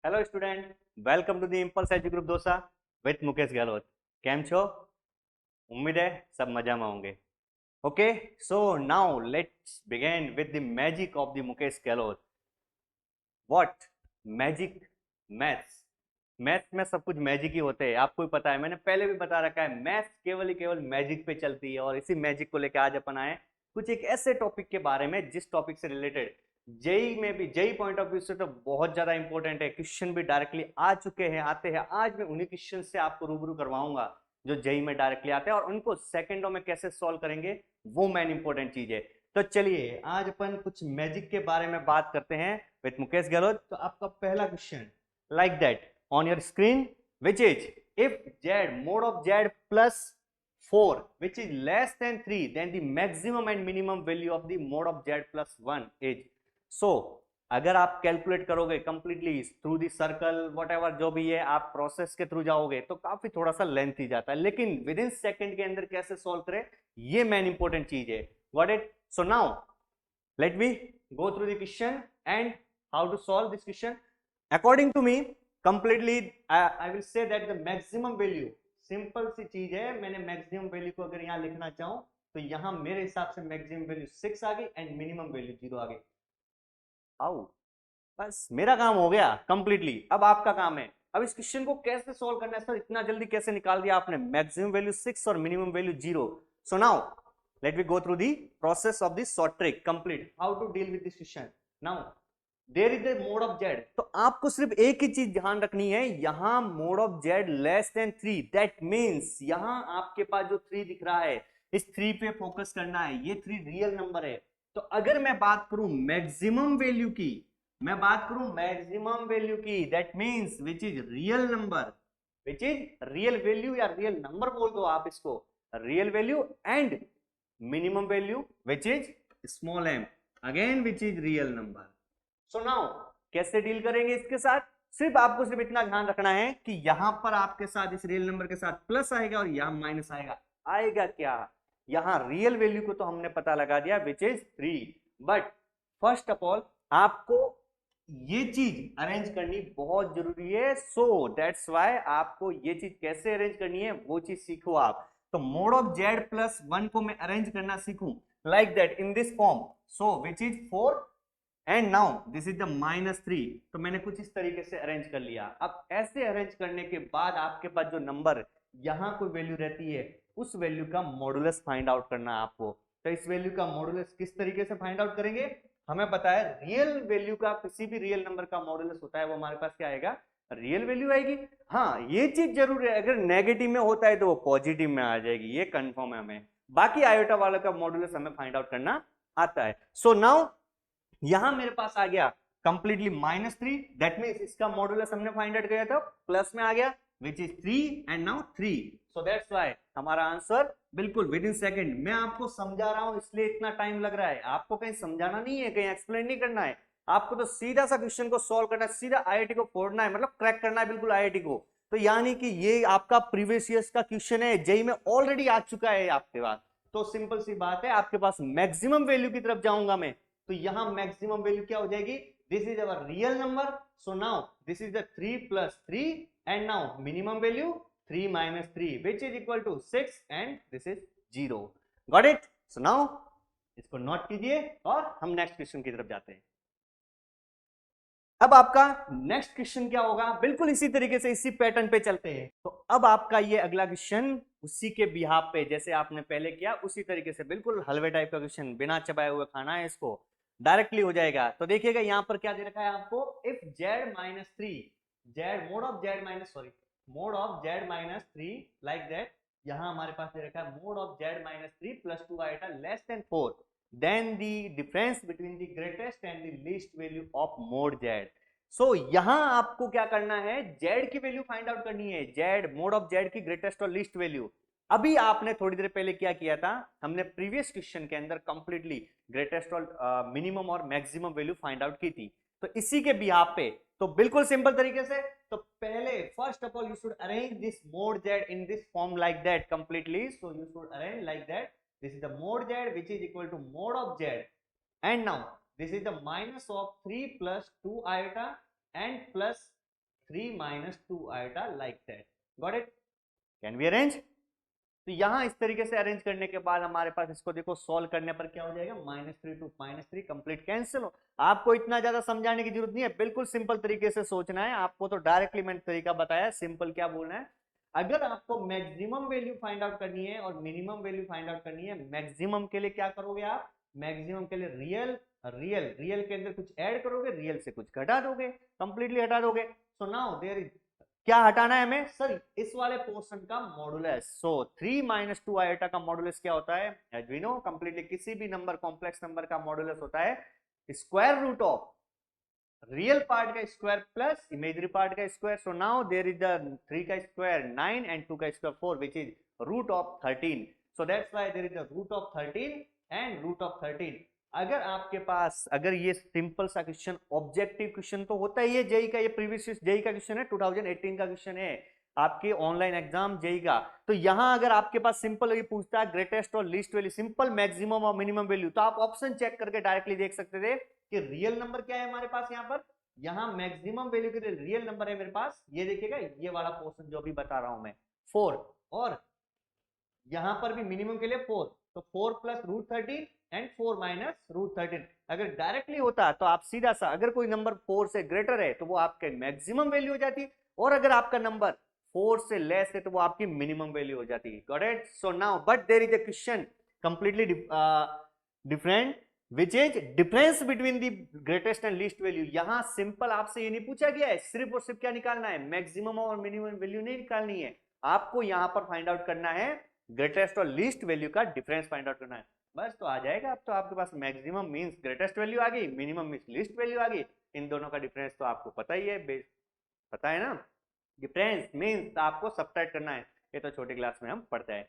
Hello student, welcome to the impulse edu group dosa with Mukesh Gehlot. કેમ છો? ઉમ્મીદ है सब મજામાં होंगे. Okay, so now let's begin with the magic of the Mukesh Gehlot. What magic? Maths. Maths में सब कुछ मैजिक ही होते हैं, आपको भी पता है, मैंने पहले भी बता रखा है. मैथ्स केवल ही केवल मैजिक पे चलती है और इसी मैजिक को लेकर आज अपन आए कुछ एक ऐसे टॉपिक के बारे में जिस टॉपिक से रिलेटेड जेई में भी, जेई पॉइंट ऑफ व्यू से तो बहुत ज्यादा इंपॉर्टेंट है. क्वेश्चन भी डायरेक्टली आ चुके हैं, आते हैं. आज मैं उन्हीं क्वेश्चन से आपको रूबरू करवाऊंगा जो जेई में डायरेक्टली आते हैं और उनको सेकंडों में कैसे सॉल्व करेंगे, वो मेन इंपॉर्टेंट चीज है. तो चलिए आज अपन कुछ मैजिक के बारे में बात करते हैं विथ मुकेश गहलोत. तो आपका पहला question like that on your screen, which is if z mod of z plus 4 which is less than 3, then the maximum and minimum value of the mod of z plus 1 is. So अगर आप calculate करोगे completely through the circle what ever जो भी है, आप process के through जाओगे तो काफी थोड़ा सा लेंथ ही जाता है, लेकिन विद इन सेकेंड के अंदर कैसे सॉल्व करें, ये मेन इंपॉर्टेंट चीज है. Got it? So now let me go through the question and how to solve this question. According to me, completely I will say that the maximum value, simple सी चीज है. मैंने maximum value को अगर यहां लिखना चाहूं तो यहां मेरे हिसाब से मैक्सिमम वैल्यू 6 आ गई एंड मिनिमम वैल्यू 0 आ गई. आओ, बस मेरा काम हो गया कंप्लीटली. अब आपका काम है अब इस क्वेश्चन को कैसे सॉल्व करना है. सर इतना जल्दी कैसे निकाल दिया आपने? मैक्सिमम वैल्यू 6 और minimum value 0. So now let me go through the process of this short trick complete how to deal with this question. Now there is a mode of z, तो आपको सिर्फ एक ही चीज ध्यान रखनी है, यहां mode of z less than 3. That means यहां आपके पास जो 3 दिख रहा है, इस 3 पे फोकस करना है. ये 3 रियल नंबर है. तो अगर मैं बात करूं मैक्सिमम वैल्यू की, मैं बात करूं मैक्सिमम वैल्यू की, that means which is real number, which is real value या रियल नंबर बोल दो आप इसको, real value and minimum value which is small m again which is real number. So now कैसे डील करेंगे इसके साथ? सिर्फ आपको सिर्फ इतना ध्यान रखना है कि यहां पर आपके साथ इस रियल नंबर के साथ प्लस आएगा और यहां माइनस आएगा. आएगा क्या? यहां रियल वैल्यू को तो हमने पता लगा दिया which is 3, but first of all आपको ये चीज अरेंज करनी बहुत जरूरी है. सो दैट्स वाई आपको ये चीज कैसे अरेंज करनी है वो चीज सीखो आप. तो मोड ऑफ जेड प्लस 1 को मैं अरेंज करना सीखूं like that in this form, so which is 4 and now this is the -3. तो मैंने कुछ इस तरीके से अरेंज कर लिया. अब ऐसे अरेंज करने के बाद आपके पास जो नंबर यहां कोई वैल्यू रहती है उस वैल्यू का मॉडुलस फाइंड आउट करना है आपको. तो इस वैल्यू का मॉडुलस किस तरीके से फाइंड आउट करेंगे? हमें पता है रियल वैल्यू का, किसी भी रियल नंबर का मॉडुलस होता है वो हमारे पास क्या आएगा? रियल वैल्यू आएगी. हाँ ये चीज जरूर है, अगर नेगेटिव में होता है तो वो पॉजिटिव में आ जाएगी, ये कंफर्म है हमें. बाकी आयोटा वाला का मॉडुलस हमें फाइंड आउट करना आता है. सो नाउ यहां मेरे पास आ गया कंप्लीटली -3. दैट मींस इसका मॉडुलस हमने फाइंड आउट किया था, प्लस में आ गया which is 3 and now 3. So that's why हमारा आंसर बिल्कुल विद इन सेकंड. मैं आपको समझा रहा हूं इसलिए इतना टाइम लग रहा है, आपको कहीं समझाना नहीं है, कहीं एक्सप्लेन नहीं करना है. आपको तो सीधा सा क्वेश्चन को सॉल्व करना है, सीधा आईआईटी को फोड़ना है, मतलब क्रैक करना है बिल्कुल आईआईटी को. तो यानी कि ये आपका प्रीवियस ईयर्स का क्वेश्चन है, जेई में ऑलरेडी आ चुका है आपके पास. तो सिंपल सी बात है, आपके पास मैक्सिमम वैल्यू की तरफ जाऊंगा मैं, तो यहां मैक्सिमम वैल्यू क्या हो जाएगी? This is our real number. So now this is the 3 + 3 and now minimum value 3 - 3 which is equal to 6 and this is 0. Got it? So now इसको नोट कीजिए और हम नेक्स्ट क्वेश्चन की तरफ जाते हैं. अब आपका नेक्स्ट क्वेश्चन क्या होगा? बिल्कुल इसी तरीके से इसी पैटर्न पे चलते हैं. तो अब आपका ये अगला क्वेश्चन उसी के बिहाफ पे, जैसे आपने पहले किया उसी तरीके से, बिल्कुल हलवे टाइप का क्वेश्चन, बिना चबाए हुए खाना है इसको, डायरेक्टली हो जाएगा. तो देखिएगा यहां पर क्या दे रखा है आपको, if z -3, z mod of z minus, sorry mod of z -3 like that. यहां हमारे पास दे रखा है mod of z -3 + 2 iota less than 4, then the difference between the greatest and the least value of mod z. so यहां आपको क्या करना है, z की वैल्यू फाइंड आउट करनी है, z मोड ऑफ z की ग्रेटेस्ट और लीस्ट वैल्यू. अभी आपने थोड़ी देर पहले क्या किया था, हमने प्रीवियस क्वेश्चन के अंदर कंप्लीटली ग्रेटेस्ट और मिनिमम और मैक्सिमम वैल्यू फाइंड आउट की थी. तो इसी के बिहाफ पे, तो बिल्कुल सिंपल तरीके से, तो पहले first of all you should arrange this mode z in this form like that completely. So you should arrange like that. This is the mod z which is equal to mod of z, and now this is the minus of 3 + 2 iota and plus 3 minus 2 iota like that. Got it? Can we arrange? तो यहां इस तरीके से arrange करने के बाद हमारे पास इसको देखो सॉल्व करने पर क्या हो जाएगा, -3 टू -3 कंप्लीट कैंसिल हो। आपको इतना ज्यादा समझाने की जरूरत नहीं है, बिल्कुल सिंपल तरीके से सोचना है आपको। तो डायरेक्टली मैंने तरीका बताया, सिंपल क्या बोलना है, अगर आपको मैक्सिमम वैल्यू फाइंड आउट करनी है और मिनिमम वैल्यू फाइंड आउट करनी है, मैक्सिमम के लिए क्या करोगे आप, मैक्सिमम के लिए रियल रियल रियल के अंदर कुछ ऐड करोगे, रियल से कुछ घटा दोगे, कंप्लीटली हटा दोगे। सो नाउ देयर इज, क्या हटाना है हमें सर, इस वाले पोर्शन का मॉडुलस। सो 3 माइनस 2 आयोटा का मॉडुलस क्या होता है, एज वी नो कंप्लीटली किसी भी नंबर कॉम्प्लेक्स नंबर का मॉडुलस होता है square root of real part का स्क्वायर प्लस इमेजिनरी पार्ट का square. So now there is the 3 का स्क्वायर 9 एंड 2 का square 4 which is root of 13। So that's why there is the root of 13 and root of 13। अगर आपके पास, अगर ये simple सा question, objective question तो होता ही है जेई का, ये प्रीवियस जेई का क्वेश्चन है, 2018 का क्वेश्चन है आपके ऑनलाइन एग्जाम जेई का। तो यहां अगर आपके पास सिंपल ये पूछता है ग्रेटेस्ट और लीस्ट वैल्यू, सिंपल मैक्सिमम और मिनिमम वैल्यू, तो आप ऑप्शन चेक करके डायरेक्टली देख सकते थे कि रियल नंबर क्या है हमारे पास यहाँ पर। यहाँ मैक्सिमम वैल्यू के लिए रियल नंबर है मेरे पास, ये देखिएगा ये वाला पोर्शन जो अभी बता रहा हूं मैं 4, और यहां पर भी मिनिमम के लिए 4, तो 4 plus root 13 and 4 minus root 13। अगर डायरेक्टली होता तो आप सीधा सा, अगर कोई नंबर 4 से ग्रेटर है तो वो आपके मैक्सिमम वैल्यू हो जाती, और अगर आपका नंबर 4 से लेस है तो वो आपकी मिनिमम वैल्यू हो जाती है। Got it? So now but there is a question completely different which is difference between the greatest and least value. यहां सिंपल आपसे ये नहीं पूछा गया है सिर्फ और सिर्फ क्या निकालना है, मैक्सिमम और मिनिमम वैल्यू नहीं निकालनी है, आपको यहां पर फाइंड आउट करना है ग्रेटेस्ट और लीस्ट वैल्यू का डिफरेंस फाइंड आउट करना है, बस तो आ जाएगा। अब तो आपके पास मैक्सिमम मींस ग्रेटेस्ट वैल्यू आ गई, मिनिमम मींस लीस्ट वैल्यू आ गई, इन दोनों का डिफरेंस तो आपको पता ही है, पता है ना, डिफरेंस मींस आपको सब्ट्रैक्ट करना है, ये तो छोटी क्लास में हम पढ़ते हैं।